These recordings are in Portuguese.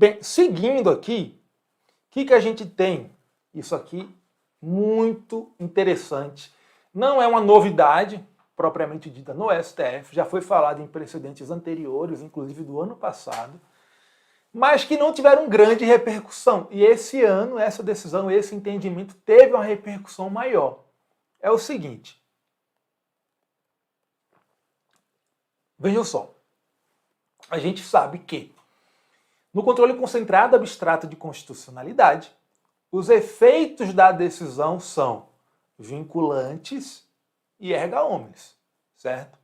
Bem, seguindo aqui, o que a gente tem? Isso aqui, muito interessante. Não é uma novidade propriamente dita no STF, já foi falado em precedentes anteriores, inclusive do ano passado, mas que não tiveram grande repercussão. E esse ano, essa decisão, esse entendimento teve uma repercussão maior. É o seguinte. Vejam só. A gente sabe que no controle concentrado abstrato de constitucionalidade, os efeitos da decisão são vinculantes e erga omnes, certo?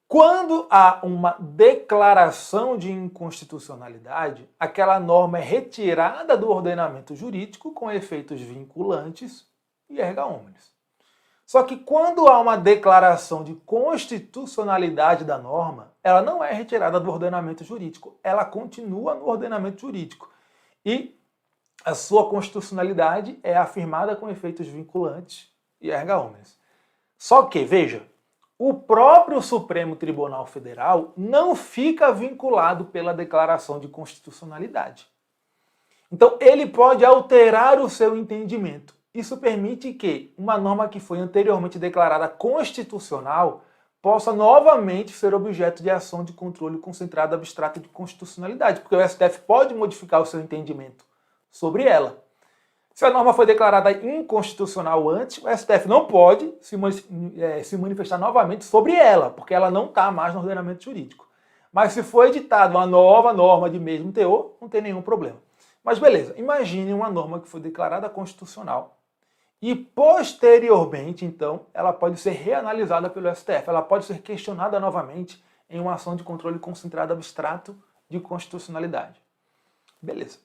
Quando há uma declaração de inconstitucionalidade, aquela norma é retirada do ordenamento jurídico com efeitos vinculantes e erga omnes. Só que quando há uma declaração de constitucionalidade da norma, ela não é retirada do ordenamento jurídico, ela continua no ordenamento jurídico. E a sua constitucionalidade é afirmada com efeitos vinculantes e erga omnes. Só que, veja, o próprio Supremo Tribunal Federal não fica vinculado pela declaração de constitucionalidade. Então, ele pode alterar o seu entendimento. Isso permite que uma norma que foi anteriormente declarada constitucional possa novamente ser objeto de ação de controle concentrado abstrato de constitucionalidade, porque o STF pode modificar o seu entendimento sobre ela. Se a norma foi declarada inconstitucional antes, o STF não pode se manifestar novamente sobre ela, porque ela não está mais no ordenamento jurídico. Mas se foi editada uma nova norma de mesmo teor, não tem nenhum problema. Mas beleza, imagine uma norma que foi declarada constitucional e posteriormente, então, ela pode ser reanalisada pelo STF, ela pode ser questionada novamente em uma ação de controle concentrado abstrato de constitucionalidade. Beleza.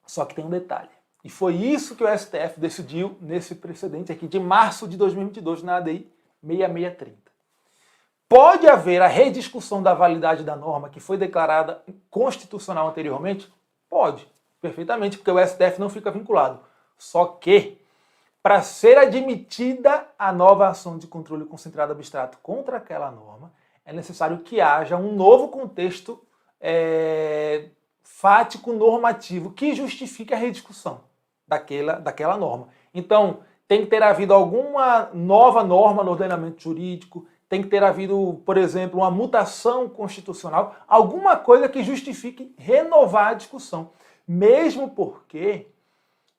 Só que tem um detalhe. E foi isso que o STF decidiu nesse precedente aqui de março de 2022 na ADI 6630. Pode haver a rediscussão da validade da norma que foi declarada constitucional anteriormente? Pode, perfeitamente, porque o STF não fica vinculado. Só que, para ser admitida a nova ação de controle concentrado abstrato contra aquela norma, é necessário que haja um novo contexto fático normativo que justifique a rediscussão daquela norma. Então, tem que ter havido alguma nova norma no ordenamento jurídico, tem que ter havido, por exemplo, uma mutação constitucional, alguma coisa que justifique renovar a discussão. Mesmo porque,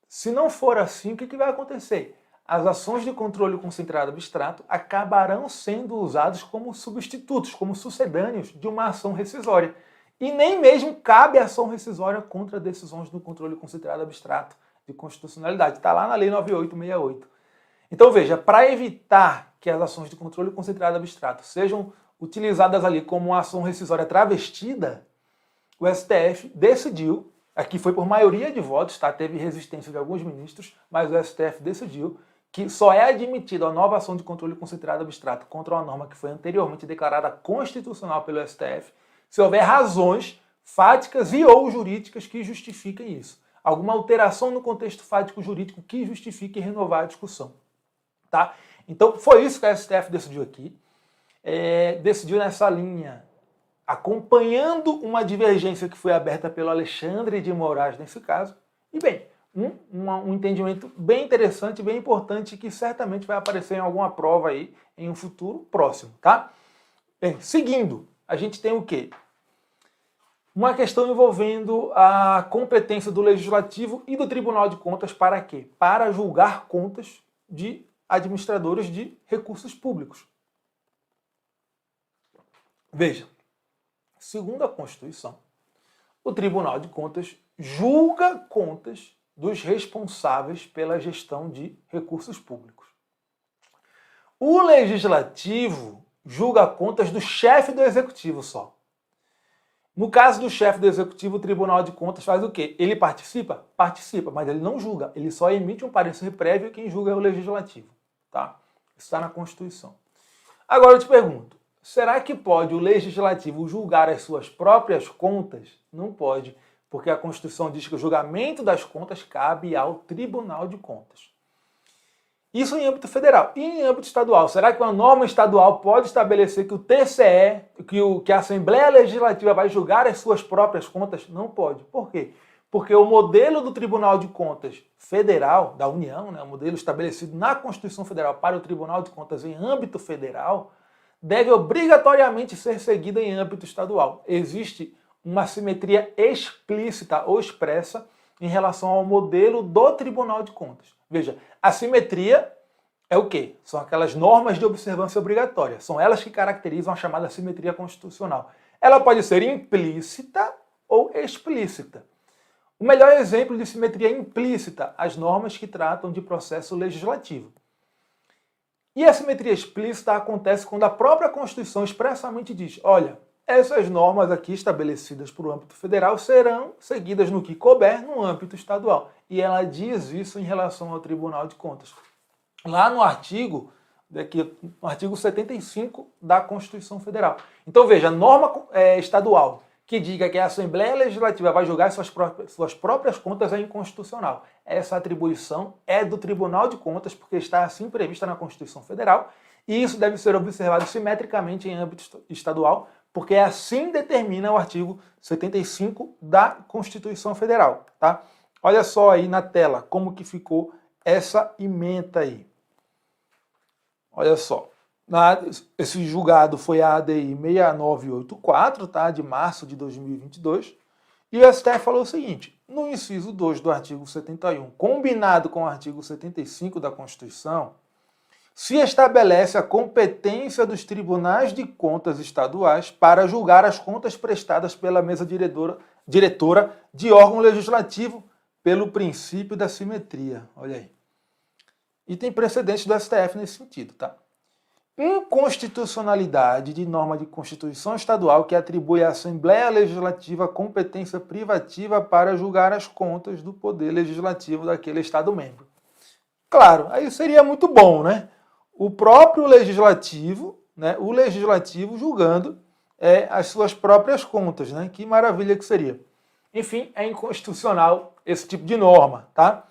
se não for assim, o que vai acontecer? As ações de controle concentrado abstrato acabarão sendo usadas como substitutos, como sucedâneos de uma ação rescisória. E nem mesmo cabe ação rescisória contra decisões do controle concentrado abstrato de constitucionalidade. Está lá na Lei 9868. Então veja, para evitar que as ações de controle concentrado abstrato sejam utilizadas ali como uma ação rescisória travestida, o STF decidiu, aqui foi por maioria de votos, tá? Teve resistência de alguns ministros, mas o STF decidiu que só é admitida a nova ação de controle concentrado abstrato contra uma norma que foi anteriormente declarada constitucional pelo STF, se houver razões fáticas e ou jurídicas que justifiquem isso. Alguma alteração no contexto fático jurídico que justifique renovar a discussão. Tá? Então, foi isso que a STF decidiu aqui. Decidiu nessa linha, acompanhando uma divergência que foi aberta pelo Alexandre de Moraes nesse caso. E bem, um entendimento bem interessante, bem importante, que certamente vai aparecer em alguma prova aí em um futuro próximo. Tá? Bem, seguindo, a gente tem o quê? Uma questão envolvendo a competência do Legislativo e do Tribunal de Contas para quê? Para julgar contas de administradores de recursos públicos. Veja, segundo a Constituição, o Tribunal de Contas julga contas dos responsáveis pela gestão de recursos públicos. O Legislativo julga contas do chefe do Executivo só. No caso do chefe do Executivo, o Tribunal de Contas faz o quê? Ele participa? Participa, mas ele não julga. Ele só emite um parecer prévio e quem julga é o Legislativo. Tá? Isso está na Constituição. Agora eu te pergunto, será que pode o Legislativo julgar as suas próprias contas? Não pode, porque a Constituição diz que o julgamento das contas cabe ao Tribunal de Contas. Isso em âmbito federal. E em âmbito estadual? Será que uma norma estadual pode estabelecer que o TCE, que a Assembleia Legislativa vai julgar as suas próprias contas? Não pode. Por quê? Porque o modelo do Tribunal de Contas Federal, da União, né, o modelo estabelecido na Constituição Federal para o Tribunal de Contas em âmbito federal, deve obrigatoriamente ser seguido em âmbito estadual. Existe uma simetria explícita ou expressa em relação ao modelo do Tribunal de Contas. Veja, a simetria é o quê? São aquelas normas de observância obrigatória. São elas que caracterizam a chamada simetria constitucional. Ela pode ser implícita ou explícita. O melhor exemplo de simetria implícita, as normas que tratam de processo legislativo. E a simetria explícita acontece quando a própria Constituição expressamente diz, olha, essas normas aqui estabelecidas para o âmbito federal serão seguidas no que couber no âmbito estadual. E ela diz isso em relação ao Tribunal de Contas. Lá no artigo 75 da Constituição Federal. Então veja, norma estadual que diga que a Assembleia Legislativa vai julgar suas próprias contas é inconstitucional. Essa atribuição é do Tribunal de Contas, porque está assim prevista na Constituição Federal, e isso deve ser observado simetricamente em âmbito estadual, porque assim determina o artigo 75 da Constituição Federal. Tá? Olha só aí na tela como que ficou essa ementa aí. Olha só. Esse julgado foi a ADI 6984, tá, de março de 2022, e o STF falou o seguinte, no inciso 2 do artigo 71, combinado com o artigo 75 da Constituição, se estabelece a competência dos tribunais de contas estaduais para julgar as contas prestadas pela mesa diretora de órgão legislativo pelo princípio da simetria. Olha aí. E tem precedente do STF nesse sentido, tá? Inconstitucionalidade de norma de Constituição Estadual que atribui à Assembleia Legislativa competência privativa para julgar as contas do Poder Legislativo daquele Estado-membro. Claro, aí seria muito bom, né? O próprio Legislativo, né? O Legislativo julgando as suas próprias contas, né? Que maravilha que seria. Enfim, é inconstitucional esse tipo de norma, tá?